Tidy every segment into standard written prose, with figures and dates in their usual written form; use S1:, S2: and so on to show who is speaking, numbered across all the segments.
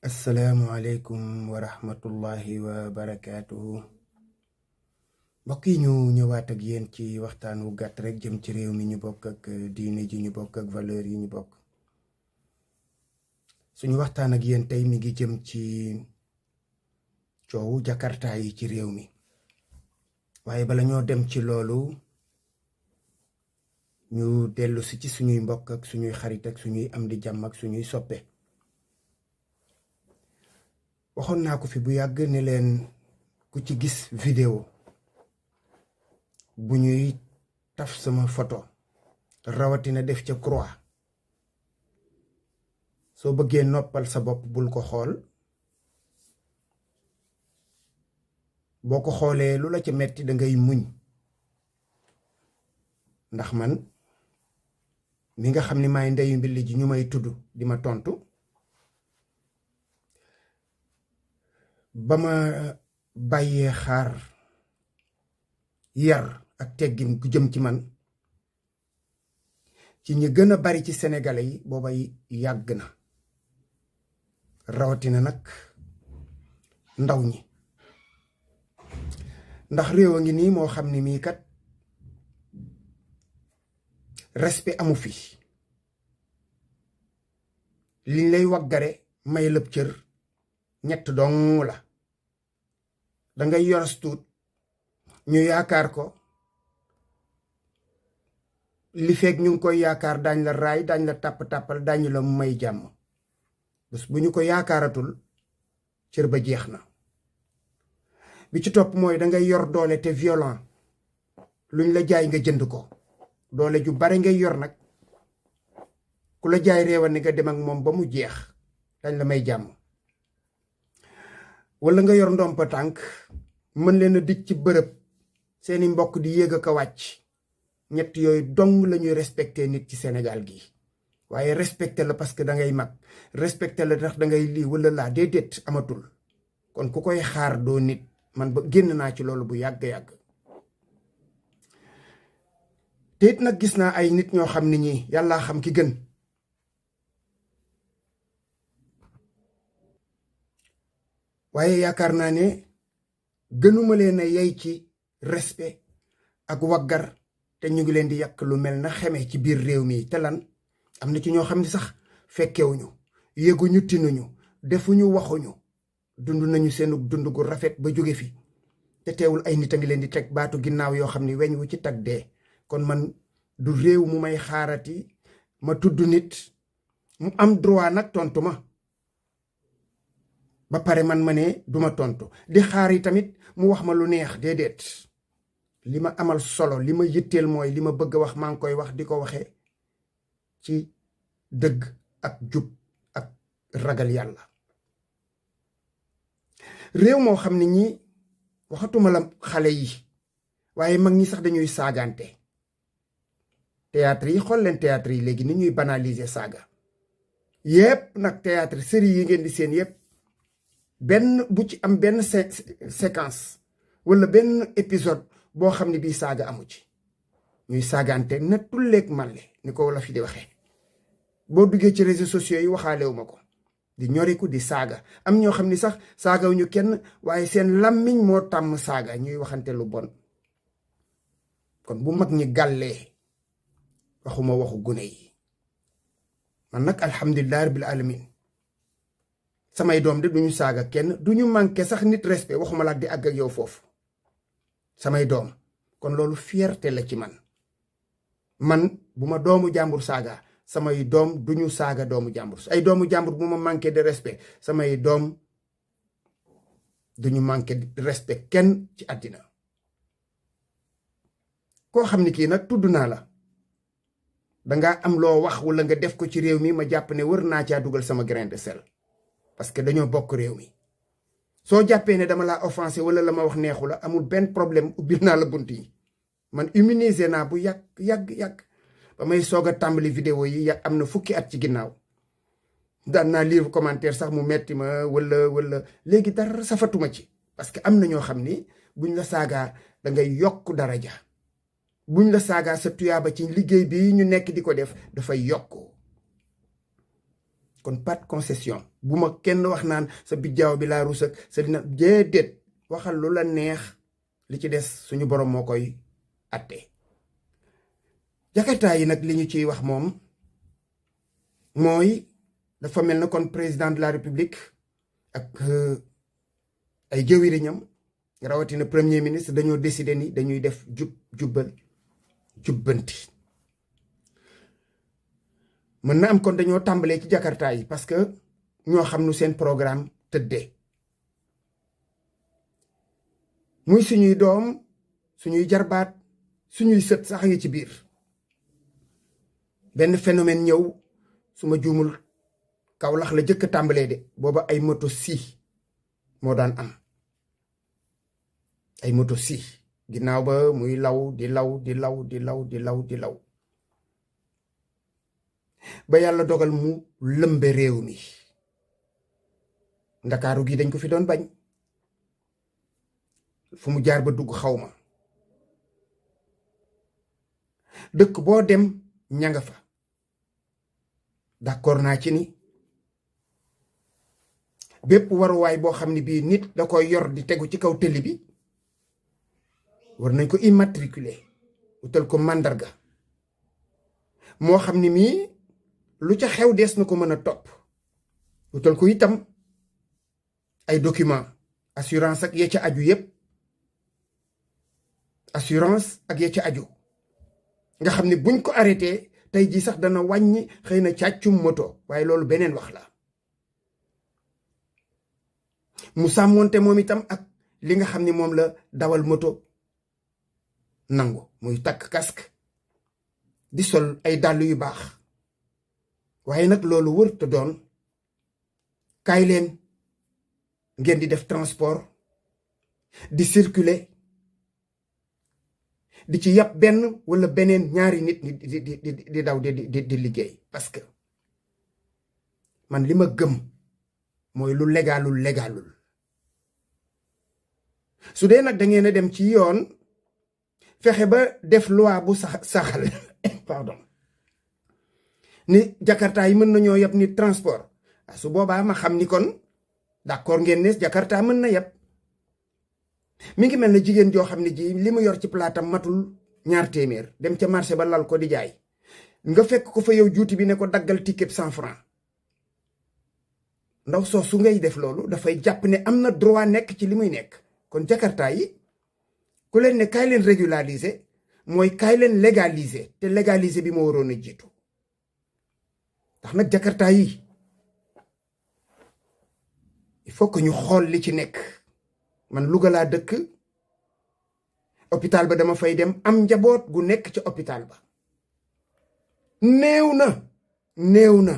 S1: asalaamualeykum wa rahmatullahi wa barakaatuhu. mbokk yi ñu ñëwaat ak yéen ci waxtaan wu gàtt rek jëm ci réew mi ñu bokk ak diine ji ñu bokk ak valeur yi ñu bokk. suñu waxtaan ak yéen tey mi ngi jëm ci coowu jakarta yi ci réew mi, waaye bala ñoo dem ci loolu ñu dellu si ci suñuy mbokk ak suñuy xarit ak suñuy am di jàmm ak suñuy soppe. waxoon naa ko fi bu yàgg ne leen ku ci gis vidéo bu ñuy taf sama photo rawatina def ca croix, soo bëggee noppal sa bopp bul ko xool. boo ko xoolee lu la ca metti da ngay muñ, ndax man mi nga xam ni maay ndeyu mbilli ji ñu may tudd di ma tontu, ba ma bàyyee xaar yar ak teggin gu jëm ci man ci ñi gën a bari ci sénégalais yi booba yàgg na, rawatina nag ndaw ñi. ndax réew a ngi nii moo xam ni mii kat respect amu fi. liñ lay waggare may lëb cër ñett dong la. dangay yoros tuut ñu yaakaar ko, li feeg ñu ngi koy yaakaar daañ la raay, daañ la tàpp-tàppal, daañu la may jàmm. bés bu ñu ko yaakaaratul cër ba jeex na. bi ci topp mooy dangay yor doole te violent, luñ la jaay nga jënd ko. doole ju bare ngay yor nag, ku la jaay réewan ni nga dem ak moom ba mu jeex dañ la may jàmm. wala nga yor ndompa tànk mën leen a dij ci bërëb seeni mbokk di yéeg ak a wàcc. ñett yooyu dong la ñuy respecté nit ci Sénégal gi. waaye respecté la parce que da ngay mag, respecté la tax da ngay lii wala laa, déedéet amatul. kon ku koy xaar doo nit. man ba génn naa ci loolu bu yàgg-yàgg. te it nag gis naa ay nit ñoo xam ne ñii yàllaa xam ki gën. waaye yaakaar naa ne gënuma leen a yey ci respect ak waggar, te ñu ngi leen di yàq lu mel na xeme ci biir réew mi. te lan am na ci ñoo xam ne sax fekkewuñu, yéguñu, tinuñu, defuñu, waxuñu, dund nañu seenu dund gu rafet ba jóge fi, te teewul ay nit a ngi leen di teg baatu ginnaaw yoo xam ne weñ wu ci tag dee. kon man du réew mu may xaarati ma tudd nit mu am droit nag tontu ma ba pare man ma ne duma tontu di xaar yi tamit mu wax ma lu neex. déedéet, li ma amal solo, li ma yitteel mooy li ma bëgg a wax maa ngi koy wax, di ko waxee ci dëgg ak jub ak ragal yàlla. réew moo xam ne ñi waxatuma la xale yi, waaye mag ñi sax dañuy saagante. théâtre yi, xool leen théâtre yi léegi ni ñuy banaliser saaga yépp nag. théâtre série yi ngeen di seen yépp benn bu ci am benn séquence wala benn épisode boo xam ne bii saaga amu ci. ñuy saagante na tulleeg màlle ni ko wala fi di waxee. boo duggee ci réseaux sociaux yi waxaalewu ma ko, di ñoriku di saaga. am ñoo xam ni sax saagawuñu kenn, waaye seen làmmiñ moo tàmm saaga, ñuy waxante lu bon. kon bu mag ñi gàllee waxuma waxu gune yi. man nag alhamdulilah rabbil alamin samay doom de duñu saaga kenn, duñu manqué sax nit respect, waxuma la di àgg ak yow foofu. samay doom, kon loolu fierté la ci man. man bu ma doomu jàmbur saaga, samay doom duñu saaga doomu jàmbur. ay doomu jàmbur bu ma manqué de respect, samay doom duñu manqué de respect kenn ci àddina. koo xam ni kii nag tudd naa la, danga am loo wax wala nga def ko ci réew mi, ma jàpp ne wër naa caa dugal sama grain de sel, parce que dañoo bokk réew mi. soo jàppee ne dama laa offensé wala la ma wax neexu la, amul benn problème, ubbil naa la bunt yi. man immunisé naa bu yàgg ba may soog a tàmbali vidéo yi am na fukki at ci ginnaaw. daan naa lire commentaire sax mu metti ma wala léegi dara safatuma ci, parce que am na ñoo xam ni buñ la saagaa dangay yokk daraja. buñ la saagaa sa tuyaaba ci liggéey bi ñu nekk di ko def dafay yokk. kon pas de concession bu ma kenn wax naan sa bijjaaw bi laa rus ak sa dina déedéet waxal lu la neex li ci des suñu borom moo koy atte jakarta yi nag li ñu ciy wax moom mooy dafa mel na kon président de la république ak ay jëwriñam rawatina premier ministre dañoo décider ni dañuy def jubbanti mën na am kon dañoo tàmbalee ci jakarta yi parce que ñoo xam nu seen programme tëddee muy suñuy doom suñuy jarbaat suñuy sët sax a ngi ci biir benn phénomène ñëw su ma juumul Kaolack la jëkk tàmbalee de booba ay moto si moo daan am ay moto si ginnaaw ba muy law di law di law di law di law di law ba yàlla dogal mu lëmbe réew mi ndakaaru gi dañ ko fi doon bañ fu mu jaar ba dugg xawma dëkk boo dem ña nga fa d'accord naa ci ni bépp waruwaay boo xam ne bii nit da koy yor di tegu ci kaw tëli bi war nañ ko immatriculer wutal ko màndarga moo xam ni mii lu ca xew dees na ko mën a topp wutal ko itam ay document assurance ak ya ca aju yépp assurance ak ya ca aju nga xam ne buñ ko arrêté tey jii sax dana wàññi xëy na càccum moto waaye loolu beneen wax la mu sàmmoonte moom itam ak li nga xam ne moom la dawal moto nangu muy takk casque di sol ay dàll yu baax waaye nag loolu wër te doon kaay leen ngeen di def transport di circuler di ci yàpp benn wala beneen ñaari nit di daw di liggéey parce que man li ma gëm mooy lu légalul su dee nag da ngeen a dem ci yoon fexe ba def loi bu saxal pardon ni jakarta yi mën nañoo yab ni transport su boobaa ma xam ni kon d'accord ngeen ne jakarta mën na yab mi ngi mel ne jigéen joo xam ne ji li mu yor ci plaatam matul 200 dem ca marché ba lal ko di jaay nga fekk ko fa yow juuti bi ne ko daggal ticket 100 francs ndaw soo su ngay def loolu dafay jàpp ne am na droit nekk ci li muy nekk kon jakarta yi ku leen ne kaay leen régulariser mooy kaay leen légaliser te légaliser bi moo waroon a jiitu ndax nag jakarta yi il faut que ñu xool li ci nekk man Louga laa dëkk hôpital ba dama fay dem am njaboot gu nekk ca hôpital ba néew na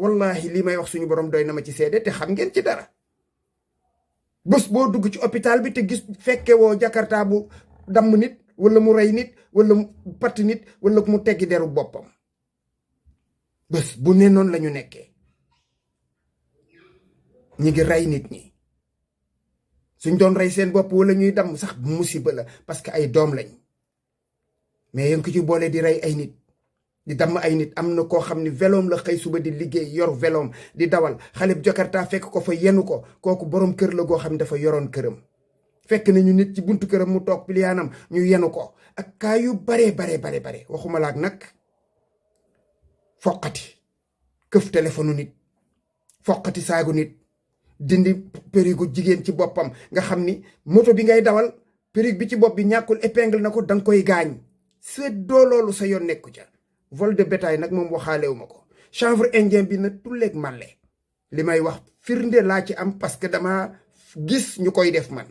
S1: wallahi li may wax suñu borom doy na ma ci seede te xam ngeen ci dara bés boo dugg ci hôpital bi te gis fekke woo jakarta bu damm nit wala mu rey nit wala mu patt nit wala mu teggi deru boppam bés bu ne noonu la ñu nekkee ñi ngi rey nit ñi suñ doon rey seen bopp wala ñuy damm sax musiba la parce que ay doom lañ mais yéen ko ci boole di rey ay nit di damm ay nit am na koo xam ni veloom la xëy suba di liggéey yor veloom di dawal xale bu jakarta fekk ko fa yenu ko kooku borom kër la goo xam ne dafa yoroon këram fekk nañu nit ci buntu këram mu toog piliyaanam ñu yenu ko ak kaa yu bare waxuma laak nag foqati këf téléphone nit foqati saagu nit dindi périgu jigéen ci boppam nga xam ni moto bi ngay dawal périg bi ci bopp bi ñàkkul épingle na ko danga koy gaañ seddoo loolu sa yoon nekku ca vol de bétail nag moom waxaalewu ma ko chanvre indien bi na tulleeg màlle li may wax firnde laa ci am parce que dama gis ñu koy def man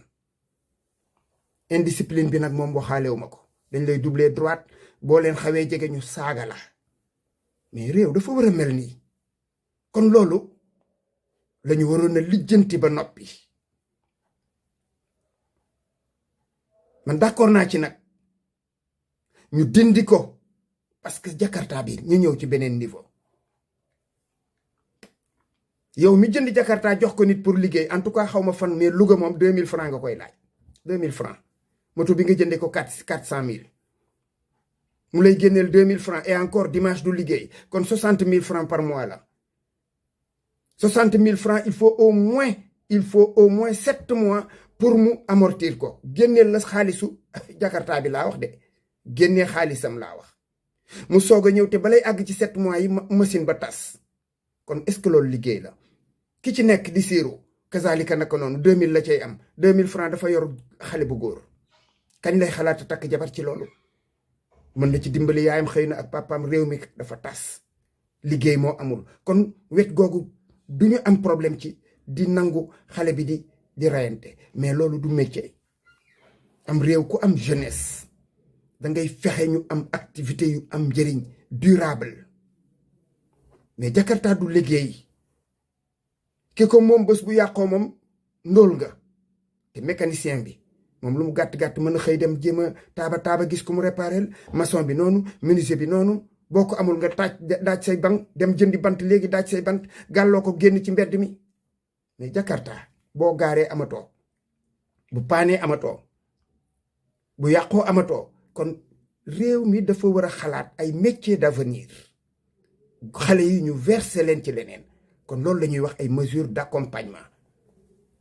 S1: indiscipline bi nag moom waxaalewu ma ko dañ lay doubler droite boo leen xawee jege ñu saaga la mais réew dafa war a mel nii kon loolu lañu waroon a lijjanti ba noppi man d'accord naa ci nag ñu dindi ko parce que jakarta bi ñu ñëw ci beneen niveau yow mi jënd jakarta jox ko nit pour liggéey en tout cas xaw ma fan mais Louga moom 2000 francs nga koy laaj 2000 francs moto bi nga jëndee ko 400 000 mu lay génneel 2000 francs et encore dimanche du liggéey kon 60 000 francs par mois la 60 000 francs il faut au moins 7 mois pour mu amortir ko génneel la xaalisu Jakarta bi laa wax de génnee xaalisam laa wax mu soog a ñëw te balay àgg ci 7 mois yi machine ba tas kon est-ce que loolu liggéey la ki ci nekk di siiru kazalika naka noonu 2000 la cay am 2000 francs dafa yor xale bu góor kañ lay xalaata takk jabar ci loolu mën na ci dimbali yaayam xëy na ak papaam réew mi dafa tas liggéey moo amul kon wet googu du ñu am problème ci di nangu xale bi di rayante mais loolu du métier am réew ku am jeunesse dangay fexe ñu am activité yu am njëriñ durable mais Jakarta du liggéey ki ko moom bés bu yàqoo moom ndóol nga te mécanicien bi moom lu mu gàtt-gàtt mën a xëy dem jéem a taaba gis ku mu réparel maçon bi noonu menuisier bi noonu boo ko amul nga daaj say bank dem jëndi bant léegi daaj say bant gàlloo ko génn ci mbedd mi mais Jakarta boo gaaree amatoo bu paanee amatoo bu yàqoo amatoo kon réew mi dafa war a xalaat ay métiers d'avenir xale yi ñu verser leen ci leneen kon loolu la ñuy wax ay mesures d'accompagnement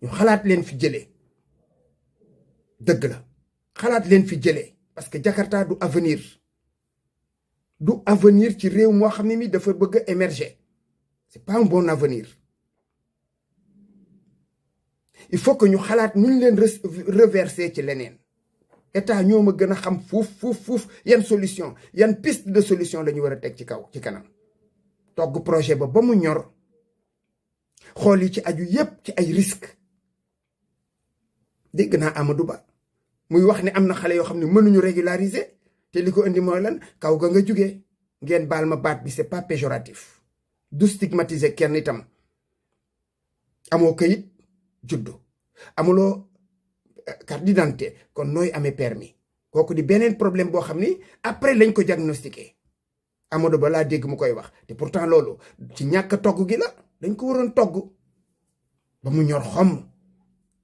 S1: ñu xalaat leen fi jëlee dëgg la xalaat leen fi jëlee parce que Jakarta du avenir ci réew moo xam ne mi dafa bëgg a émerger c'est pas un bon avenir il faut que ñu xalaat nu ñu leen reverser ci leneen état ñoo ma gën a xam fuuf yan solution yan piste de solution la ñu war a teg ci kaw ci kanam togg projet ba mu ñor xool yi ci aju yépp ci ay risques dégg naa Amadou Ba muy wax ne am na xale yoo xam ne mënuñu régulariser te li ko indi mooy lan kaw ga nga jugee ngeen baal ma baat bi c'est pas péjoratif du stigmatiser kenn itam amoo kayit juddu amuloo carte d'identité kon nooy amee permis kooku di beneen problème boo xam ni après lañ ko diagnostiqué Amadou Ba laa dégg mu koy wax te pourtant loolu ci ñàkk togg gi la dañ ko waroon togg ba mu ñor xom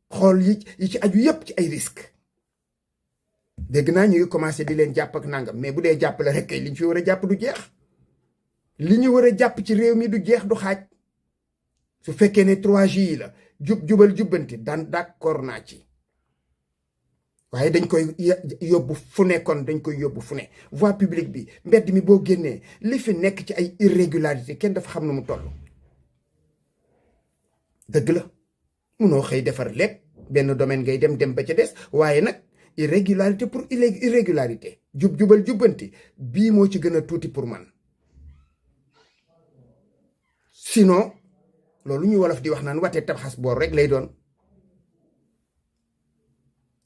S1: xool yi ci aju yépp ci ay risques dégg naa ñu ngi commencé di leen jàpp ak nangam mais bu dee jàppale rek kay li ñu fi war a jàpp du jeex li ñu war a jàpp ci réew mi du jeex du xaaj su fekkee ne 3J yi la jubal jubbanti daan d'accord naa ci waaye dañ koy yóbbu fu ne kon dañ koy yóbbu fu ne voie publique bi mbedd mi boo génnee li fi nekk ci ay irrégularité kenn dafa xam na mu toll dëgg la munoo xëy defar lépp benn domaine ngay dem ba ca des waaye nag irrégularité pour irrégularité jubal jubbanti bii moo ci gën a tuuti pour man sinon loolu ñu wolof di wax naan watee tabaxas boor rek lay doon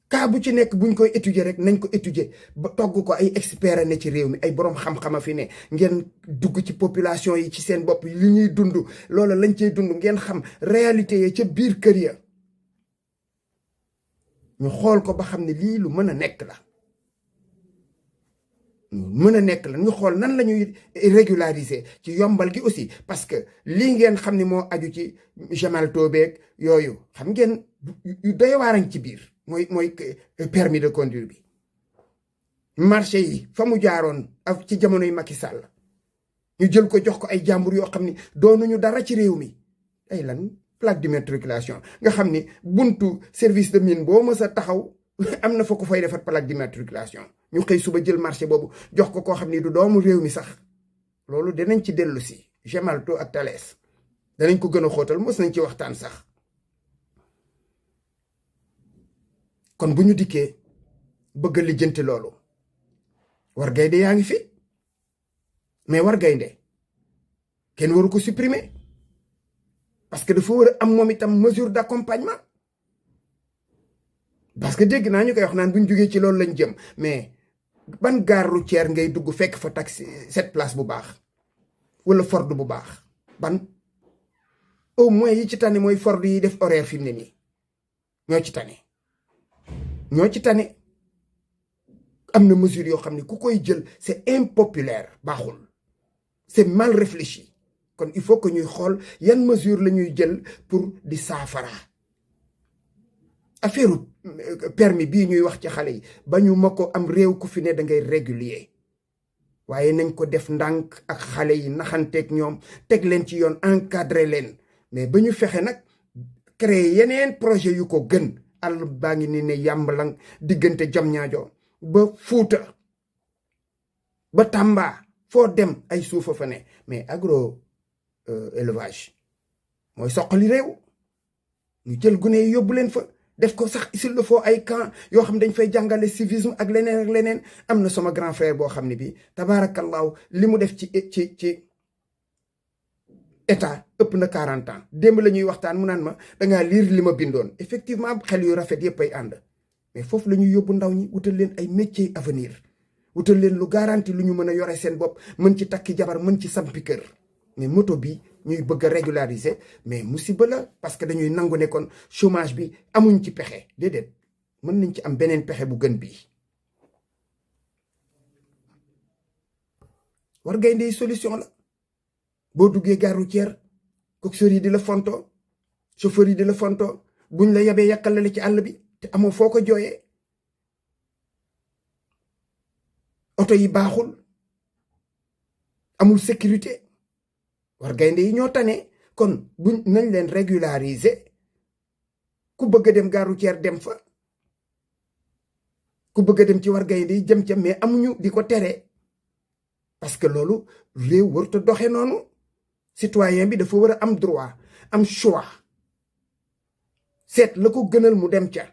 S1: cas bu ci nekk buñ koy étudier rek nañ ko étudier ba togg ko ay expert ne ci réew mi ay boroom xam-xama fi ne ngeen dugg ci population yi ci seen bopp li ñuy dund loola lañ cey dund ngeen xam réalité yi ca biir kër ya ñu xool ko ba xam ne lii lu mën a nekk la ñu xool nan la ñuy régulariser ci yombal gi aussi parce que lii ngeen xam ne moo aju ci gemalto beeg yooyu xam ngeen yu doy waarañ ci biir mooy permis de conduire bi marché yi fa mu jaaroon ak ci jamonoy Macky Sall ñu jël ko jox ko ay jàmbur yoo xam ni doonuñu dara ci réew mi ay lan plaque d'immatriculation nga xam ni buntu service de mine boo mës a taxaw am na fa ko fay defar plaque d'immatriculation ñu xëy suba jël marché boobu jox ko koo xam ni du doomu réew mi sax loolu danañ ci dellu si Gemalto ak Thales danañ ko gën a xóotal mos nañ ci waxtaan sax kon bu ñu dikkee bëgg a lijjanti loolu war gaynde yaa ngi fi mais war gaynde kenn waru ko supprimer parce que dafa war a am moom itam mesure d'accompagnement parce que dégg naa ñu koy wax naan bu ñu jógee ci loolu lañ jëm mais ban gare routière ngay dugg fekk fa taxi 7 places bu baax wala Ford bu baax ban au moins yi ci tane mooy Ford yi def horaire fi mu ne nii ñoo ci tane am na mesure yoo xam ne ku koy jël c'est impopulaire baaxul c'est mal réfléchi kon il faut que ñuy xool yan mesure la ñuy jël pour di saafara affaire permis bii ñuy wax ci xale yi ba ñu ma ko am réew ku fi ne da ngay régulier waaye nañ ko def ndànk ak xale yi naxanteeg ñoom teg leen ci yoon encadré leen mais ba ñu fexe nag créer yeneen projet yu ko gën àll baa ngi ni ne yàmbalang diggante Diamniadio ba Fuuta ba Tamba foo dem ay suufa fa ne mais agro élevage mooy soqali réew ñu jël gune yi yóbbu leen fa def ko sax s'il le faut ay camp yoo xam dañ fay jàngale civisme ak leneen am na sama grand frère boo xam ne bi tabaarakallaahu li mu def ci état ëpp na 40 ans démb la ñuy waxtaan mu naan ma dangaa liir li ma bindoon effectivement xel yu rafet yëpp ay ànd mais foofu la ñuy yóbbu ndaw ñi wutal leen ay métiers avenir wutal leen lu garanti lu ñu mën a yore seen bopp mën ci takki jabar mën ci sampi kër mais moto bi ñuy bëgg a régulariser mais musiba la parce que dañuy nangu ne kon chômage bi amuñ ci pexe déedéet mën nañ ci am beneen pexe bu gën bii War Gaynde solution la boo duggee gare routière coxeur yi di la fonto chauffeur yi di la fonto buñ la yabee yàkkal la ci àll bi te amoo foo ko jooyee oto yi baaxul amul sécurité War Gaynde yi ñoo tane kon buñ nañ leen régulariser ku bëgg a dem gare routière dem fa ku bëgg a dem ci War Gaynde yi jëm ca mais amuñu di ko tere parce que loolu réew warut a doxe noonu citoyen bi dafa war a am droit am choix seet la ko gënal mu dem ca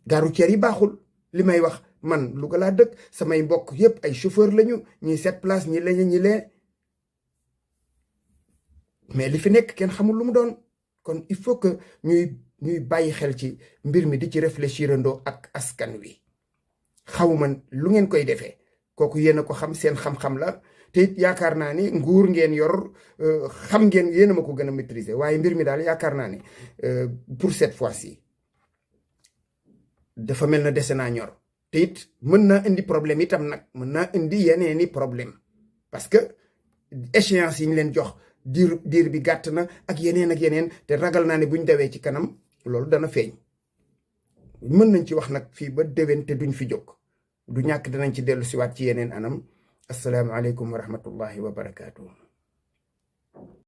S1: gare routière yi baaxul li may wax man Louga laa dëkk samay mbokk yépp ay chauffeur lañu ñi 7 places ñi lañu ñi lee mais li fi nekk kenn xamul lu mu doon kon il faut que ñuy bàyyi xel ci mbir mi di ci réfléchir andoo ak askan wi xawma lu ngeen koy defee kooku yéen a ko xam seen xam-xam la te it yaakaar naa ni nguur ngeen yor xam ngeen yéen a ma ko gën a maîtriser waaye mbir mi daal yaakaar naa ni pour cette fois-ci dafa mel na dese naa ñor te it mën naa indi problème itam nag mën naa indi yeneeni problème parce que échéance yi ñu leen jox diir bi gàtt na ak yeneen te ragal naa ne buñ dawee ci kanam loolu dana feeñ mën nañ ci wax nag fii ba déwén te duñ fi jóg du ñàkk danañ ci dellu siwaat ci yeneen anam assalaamu aleykum wa rahmatullahi wa barakaatu.